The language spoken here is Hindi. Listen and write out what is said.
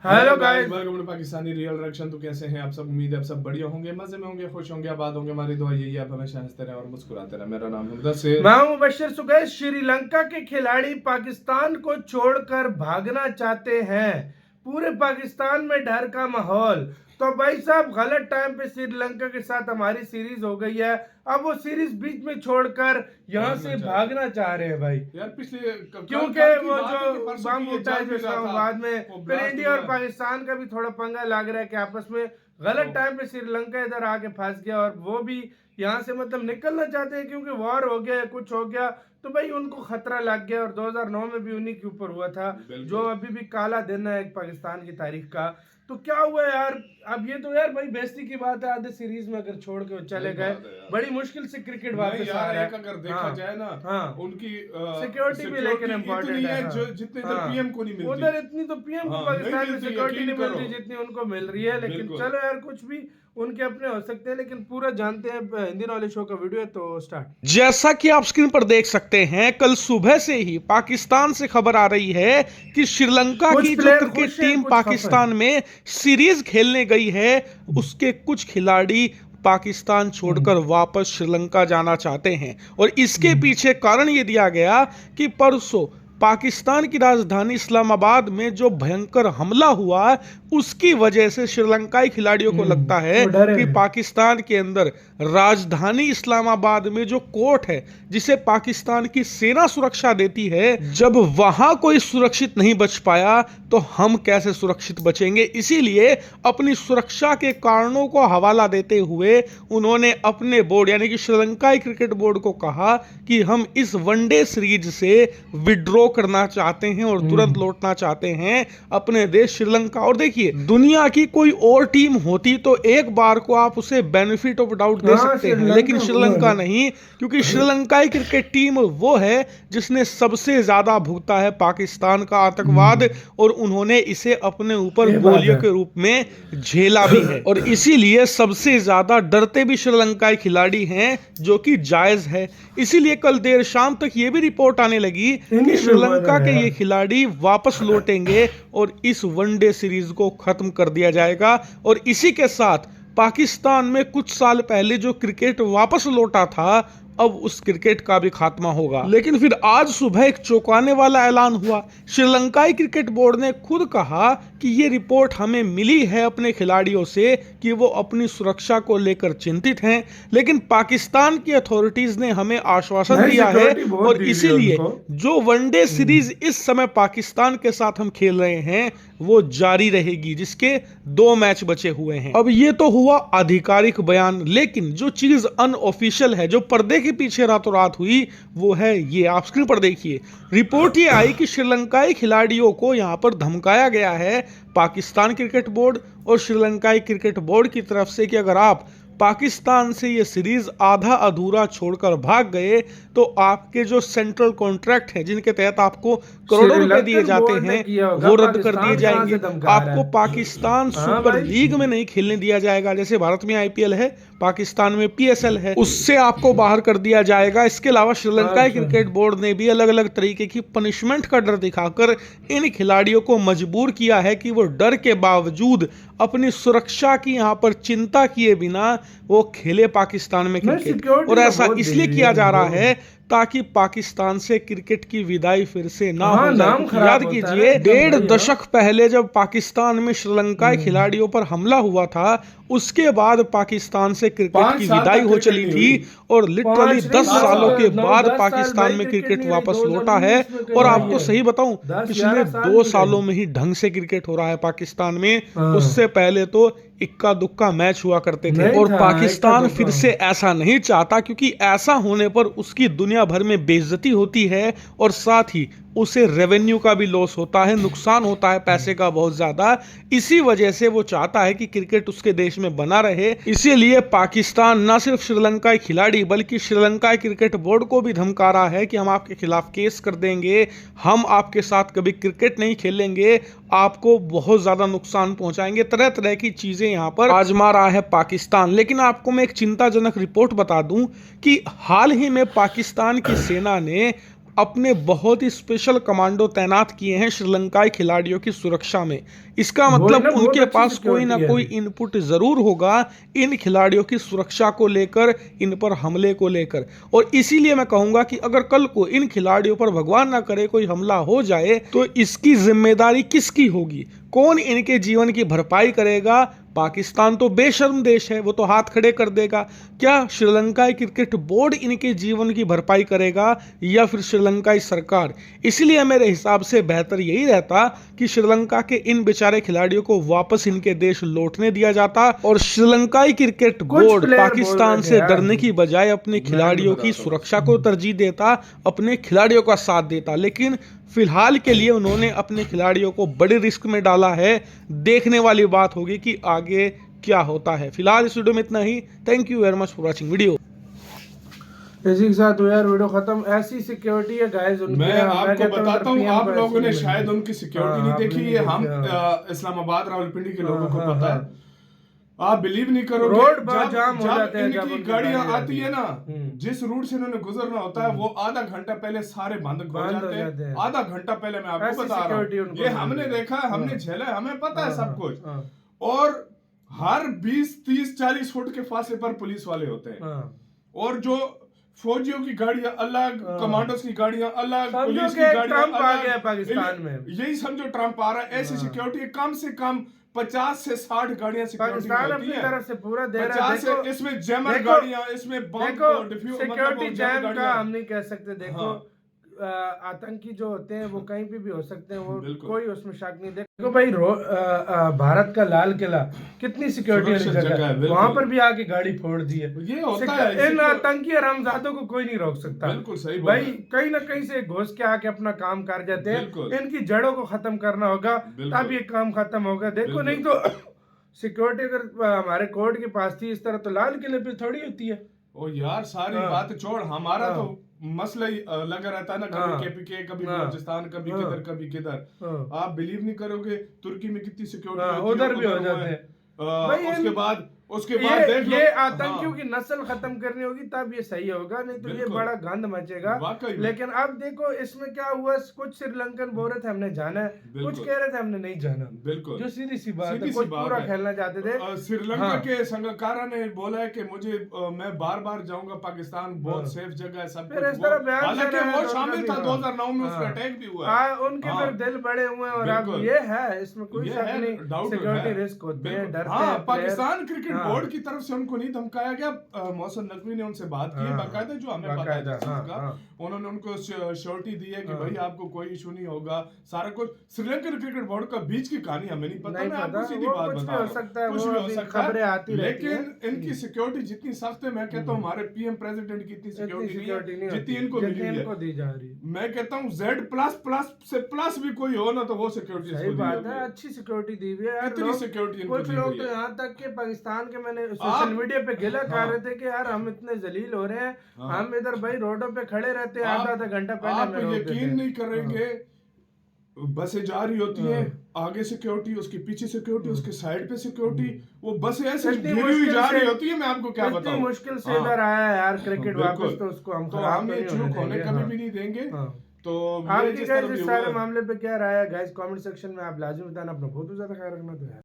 Hello guys, welcome to Pakistani real reaction. तो कैसे हैं आप सब? उम्मीद है आप सब बढ़िया होंगे, मजे में होंगे, खुश होंगे, आबाद होंगे। हमारी दुआ यही है आप हमेशा हंसते रहें और मुस्कुराते रहें। मेरा नाम है मुदस्सिर। मैं हूं मुबश्शिर सुगैस। श्रीलंका के खिलाड़ी पाकिस्तान को छोड़कर भागना चाहते हैं। पूरे पाकिस्तान में डर का माहौल। तो भाई साहब, गलत टाइम पे श्रीलंका के साथ हमारी सीरीज हो गई है। अब वो सीरीज बीच में छोड़कर यहाँ से भागना चाह रहे हैं भाई यार पिछले क्योंकि वो जो बम उठा है जो इस्लामाबाद में, फिर इंडिया और पाकिस्तान का भी थोड़ा पंगा लग रहा है कि आपस में गलत टाइम पे श्रीलंका इधर आके फंस गया और वो भी यहाँ से मतलब निकलना चाहते हैं क्योंकि वॉर हो गया, कुछ हो गया तो भाई उनको खतरा लग गया। और 2009 में भी उन्हीं के ऊपर हुआ था, जो अभी भी काला दिन है एक पाकिस्तान की तारीख का। तो क्या हुआ यार, अब ये तो यार भाई बेइज्जती की बात है। आधे सीरीज में अगर छोड़ के चले गए, बड़ी मुश्किल से क्रिकेट वापस आ रहा है। अगर देखा जाए ना, उनकी सिक्योरिटी भी लेकिन इम्पोर्टेंट है। जितने इधर पीएम को नहीं मिलती, उधर इतनी तो पीएम को पाकिस्तान में सिक्योरिटी नहीं मिलती जितनी उनको मिल रही है। लेकिन चलो यार, कुछ भी उनके अपने हो सकते हैं, लेकिन पूरा जानते हैं। हिंदी नॉलेज शो का वीडियो है तो स्टार्ट। जैसा कि आप स्क्रीन पर देख सकते हैं, कल सुबह से ही पाकिस्तान से खबर आ रही है कि श्रीलंका की जो क्रिकेट टीम पाकिस्तान में सीरीज खेलने गई है, उसके कुछ खिलाड़ी पाकिस्तान छोड़कर वापस श्रीलंका जाना चाहते हैं। और इसके पीछे कारण ये दिया गया कि परसों पाकिस्तान की राजधानी इस्लामाबाद में जो भयंकर हमला हुआ, उसकी वजह से श्रीलंकाई खिलाड़ियों को लगता है कि पाकिस्तान के अंदर राजधानी इस्लामाबाद में जो कोर्ट है, जिसे पाकिस्तान की सेना सुरक्षा देती है, जब वहां कोई सुरक्षित नहीं बच पाया तो हम कैसे सुरक्षित बचेंगे। इसीलिए अपनी सुरक्षा के कारणों को हवाला देते हुए उन्होंने अपने बोर्ड यानी कि श्रीलंकाई क्रिकेट बोर्ड को कहा कि हम इस वनडे सीरीज से विड्रॉ करना चाहते हैं और तुरंत लौटना चाहते हैं अपने देश श्रीलंका। और देखिए, दुनिया की कोई और टीम होती तो एक बार को आप उसे बेनिफिट ऑफ डाउट दे सकते हैं, लेकिन श्रीलंका नहीं, क्योंकि श्रीलंकाई क्रिकेट टीम वो है जिसने सबसे ज्यादा भुगता है पाकिस्तान का आतंकवाद, और उन्होंने इसे अपने ऊपर गोलियों के रूप में झेला भी है। और इसीलिए सबसे ज्यादा डरते भी श्रीलंकाई खिलाड़ी हैं, जो कि जायज है। इसीलिए कल देर शाम तक ये भी रिपोर्ट आने लगी कि श्रीलंका के ये खिलाड़ी वापस लौटेंगे और इस वनडे सीरीज को खत्म कर दिया जाएगा। और इसी के साथ पाकिस्तान में कुछ साल पहले जो क्रिकेट वापस लौटा था, अब उस क्रिकेट का भी खात्मा होगा। लेकिन फिर आज सुबह एक चौंकाने वाला ऐलान हुआ। श्रीलंकाई क्रिकेट बोर्ड ने खुद कहा कि ये रिपोर्ट हमें मिली है अपने खिलाड़ियों से कि वो अपनी सुरक्षा को लेकर चिंतित हैं, लेकिन पाकिस्तान की अथॉरिटीज ने हमें आश्वासन दिया है और इसीलिए जो वनडे सीरीज इस समय पाकिस्तान के साथ हम खेल रहे हैं वो जारी रहेगी, जिसके 2 मैच बचे हुए हैं। अब ये तो हुआ आधिकारिक बयान, लेकिन जो चीज अनऑफिशियल है, जो पर्दे के पीछे रातों रात हुई, वो है ये। आप स्क्रीन पर देखिए, रिपोर्ट ये आई कि श्रीलंकाई खिलाड़ियों को यहां पर धमकाया गया है पाकिस्तान क्रिकेट बोर्ड और श्रीलंकाई क्रिकेट बोर्ड की तरफ से कि अगर आप पाकिस्तान से ये सीरीज आधा अधूरा छोड़कर भाग गए तो आपके जो सेंट्रल कॉन्ट्रैक्ट हैं, जिनके तहत आपको करोड़ों रुपए दिए जाते हैं, वो रद्द कर दिए जाएंगे। आपको पाकिस्तान सुपर लीग में नहीं खेलने दिया जाएगा, जैसे भारत में आईपीएल है, पाकिस्तान में पीएसएल है, उससे आपको बाहर कर दिया जाएगा। इसके अलावा श्रीलंकाई क्रिकेट बोर्ड ने भी अलग अलग तरीके की पनिशमेंट का डर दिखाकर इन खिलाड़ियों को मजबूर किया है कि वो डर के बावजूद अपनी सुरक्षा की यहाँ पर चिंता किए बिना वो खेले पाकिस्तान में क्रिकेट। और ऐसा इसलिए किया जा रहा है ताकि पाकिस्तान से क्रिकेट की विदाई फिर से ना हो जाए। याद कीजिए, 1.5 दशक पहले जब पाकिस्तान में श्रीलंकाई खिलाड़ियों पर हमला हुआ था, उसके बाद पाकिस्तान से क्रिकेट की विदाई हो चली थी और लिटरली 10 सालों के बाद पाकिस्तान में क्रिकेट वापस लौटा है। और आपको सही बताऊं, पिछले 2 सालों में ही ढंग से क्रिकेट हो रहा है पाकिस्तान में। उससे पहले तो इक्का दुक्का मैच हुआ करते थे और पाकिस्तान फिर से ऐसा नहीं चाहता, क्योंकि ऐसा होने पर उसकी दुनिया भर में बेइज्जती होती है और साथ ही उसे रेवेन्यू का भी लॉस होता है, नुकसान होता है पैसे का बहुत ज्यादा। इसी वजह से वो चाहता है कि क्रिकेट उसके देश में बना रहे। इसीलिए पाकिस्तान न सिर्फ श्रीलंकाई खिलाड़ी बल्कि श्रीलंकाई क्रिकेट बोर्ड को भी धमका रहा है कि हम आपके खिलाफ केस कर देंगे, हम आपके साथ कभी क्रिकेट नहीं खेलेंगे, आपको बहुत ज्यादा नुकसान पहुंचाएंगे। तरह तरह की चीजें यहाँ पर आजमा रहा है पाकिस्तान। लेकिन आपको मैं एक चिंताजनक रिपोर्ट बता दूं कि हाल ही में पाकिस्तान की सेना ने अपने बहुत ही स्पेशल कमांडो तैनात किए हैं श्रीलंकाई खिलाड़ियों की सुरक्षा में। इसका मतलब बहुत उनके अच्छी पास कोई ना सिक्योरिटी है कोई अभी। इनपुट जरूर होगा इन खिलाड़ियों की सुरक्षा को लेकर, इन पर हमले को लेकर। और इसीलिए मैं कहूंगा कि अगर कल को इन खिलाड़ियों पर भगवान ना करे कोई हमला हो जाए तो इसकी जिम्मेदारी किसकी होगी? कौन इनके जीवन की भरपाई करेगा? पाकिस्तान तो बेशर्म देश है, वो तो हाथ खड़े कर देगा। क्या श्रीलंकाई क्रिकेट बोर्ड इनके जीवन की भरपाई करेगा या फिर श्रीलंकाई सरकार? इसलिए मेरे हिसाब से बेहतर यही रहता कि श्रीलंका के इन बेचारे खिलाड़ियों को वापस इनके देश लौटने दिया जाता और श्रीलंकाई क्रिकेट बोर्ड player पाकिस्तान बोल रहे थे से यार। डरने की बजाय अपने खिलाड़ियों की सुरक्षा को तरजीह देता, अपने खिलाड़ियों का साथ देता। लेकिन फिलहाल के लिए उन्होंने अपने खिलाड़ियों को बड़े रिस्क में डाला है। देखने वाली बात होगी कि आगे क्या होता है। फिलहाल इस वीडियो में इतना ही। Thank you very much for watching video. इसी के साथ यार वीडियो खत्म। ऐसी सिक्योरिटी है गाइस उनकी। मैं आपको कहता हूं बताता हूँ, PM आप को लोगों ने ऐसी शायद मिलेगी। उनकी सिक्योरिटी हाँ, नहीं आपने देखी, नहीं ये हम देखी, हाँ। इस्लामाबाद रावलपिंडी के लोगों हाँ, को हाँ, पता हाँ। है। आप बिलीव नहीं करोगे, रोड बहुत जाम हो जब जाते हैं जब इनकी उनकी गाड़ियां गाड़ी आती है ना, हम्म। जिस रूट से इन्होंने गुजरना होता है वो आधा घंटा पहले सारे बंद हो जाते हैं। आधा घंटा पहले मैं आपको ऐसी बता रहा सिक्योरिटी हूँ, उनको ये मिल हमने रही है। देखा है, हमने हाँ। झेला है, हमें पता है हाँ, सब हाँ, कुछ। हाँ। और हर 20, 30, 40 फुट के फासले पर पुलिस वाले होते हैं। हाँ। और जो फौजियों की गाड़ियां अलग, हाँ। कमांडोज की गाड़ियां अलग, समझो पुलिस कि की एक गाड़ियां ट्रम्प आ अलग। गया पाकिस्तान में। यही समझो ट्रम्प आ रहा है। ऐसी हाँ। सिक्योरिटी कम से कम 50 से 60 गाड़ियां सिक्योरिटी में पाकिस्तान होती अपनी हैं। तरफ से पूरा दे रहा 50 है। से, देखो इसमें जैमर देखो गाड़ियां, इसमें बम देखो डिफ्यूज, सिक्योरिटी मतलब जैम का गाड़ियां। हम नहीं कह सकते। देखो हाँ। आतंकी जो होते हैं वो कहीं पे भी हो सकते हैं, वो बिल्कुल। कोई उसमें शक नहीं। देखो भाई भारत का लाल किला कितनी सिक्योरिटी वाली सुरक्षित जगह जगह है, है, बिल्कुल। वहां पर भी आके गाड़ी फोड़ दी है। ये होता है, इन सिक्योर- आतंकी हरामजादों को कोई नहीं रोक सकता। बिल्कुल सही बोल भाई रहे हैं। कहीं ना कहीं से घुस के आके अपना काम कर जाते हैं। बिल्कुल। इनकी जड़ों को खत्म करना होगा, बिल्कुल। तब ये काम खत्म होगा। देखो बिल्कुल। नहीं तो सिक्योरिटी अगर हमारे कोर्ट के पास थी इस तरह तो लाल किले पे थोड़ी होती है। ओ यार, सारी हाँ। बात छोड़, हमारा हाँ। तो मसला ही लगा रहता है ना, हाँ। कभी KPK, कभी हाँ। बलूचिस्तान, कभी हाँ। किधर कभी किधर। हाँ। आप बिलीव नहीं करोगे तुर्की में कितनी सिक्योरिटी हाँ, होती है, उधर भी हो हुए। जाते हैं। भाई उसके बाद देख लो। ये आतंकियों हाँ। की नस्ल खत्म करनी होगी तब ये सही होगा, नहीं तो ये बिल्कुल। बड़ा गंद मचेगा। वाकई में। लेकिन अब देखो इसमें क्या हुआ, कुछ श्रीलंकन बोल रहे थे हमने जाना है, कुछ बिल्कुल। कह रहे थे हमने नहीं जाना। बिल्कुल। जो सीधी सी बात है, सीधी सी कुछ बात पूरा है। खेलना चाहते थे। श्रीलंका हाँ। के संगकारा ने बोला है कि मुझे मैं बार बार जाऊंगा पाकिस्तान, बहुत हाँ। सेफ जगह है, सब फिर कुछ। इस तरह बयान हालांकि चल रहा है वो शामिल था 2009 में, उस पर हाँ। अटैक भी हुआ है। उनके हाँ। फिर दिल बड़े हुए हैं और अब बिल्कुल। ये है, इसमें कोई ये शक है, नहीं। डाउट सिक्योरिटी है। रिस्क होते हैं, बिल्कुल। डरते हाँ, हैं player। पाकिस्तान क्रिकेट हाँ। बोर्ड की तरफ से उनको नहीं धमकाया गया। मोहसिन नकवी ने उनसे बात की है हाँ। बाकायदा, जो हमें पता है बाकायदा, जिस चीज हाँ, का। हाँ। उन्होंने उनको श्योरिटी दी है कि हाँ। भाई आपको कोई इशू नहीं होगा, सारा कुछ। श्रीलंकन क्रिकेट बोर्ड का बीच की कहानी हमें नहीं पता, नहीं मैं आपको पता, सीधी वो बात कुछ भी बता हो रहा हूं। सकता है, कुछ वो भी हो अभी सकता है, खबरें आती रहती हैं। लेकिन इनकी सिक्योरिटी जितनी सख्त है, मैं कहता हूँ हमारे PM प्रेसिडेंट की इतनी सिक्योरिटी नहीं है जितनी इनको मिली है। इनको दी जा रही है। मैं कहता हूँ Z++ से प्लस भी कोई हो ना, तो वो सिक्योरिटी सही बात है, अच्छी सिक्योरिटी दी हुई है यार। इतनी सिक्योरिटी इनको कुछ दी लोग हुई तो है। यहाँ तक के पाकिस्तान के, मैंने सोशल मीडिया पे गिला कर रहे थे कि यार हम इतने जलील हो रहे हैं, हम इधर भाई रोडों पे खड़े रहते हैं, आधा आधा घंटा पहले आप हमें रोक देते यकीन हैं। नहीं करेंगे, बसें जा रही होती हैं, आगे सिक्योरिटी, उसके पीछे सिक्योरिटी, उसके साइड पे सिक्योरिटी, वो बसें ऐसे इतनी घिरी हुई मुश्किल जा रही से- होती है। मैं आपको क्या इतनी बताऊं, मुश्किल से हाँ। इधर आया है यार क्रिकेट बिल्कुल। वापस, तो उसको हम तो खराब हम तो ये नहीं चूक होने देंगे। कभी हाँ। भी नहीं देंगे। हाँ। तो ये आपकी जिस तरह गाइस भी इस हुआ सारे है, मामले पे क्या राय है गाइस, कमेंट सेक्शन में आप लाजिम बताना। अपना बहुत ज्यादा ख्याल रखना। तो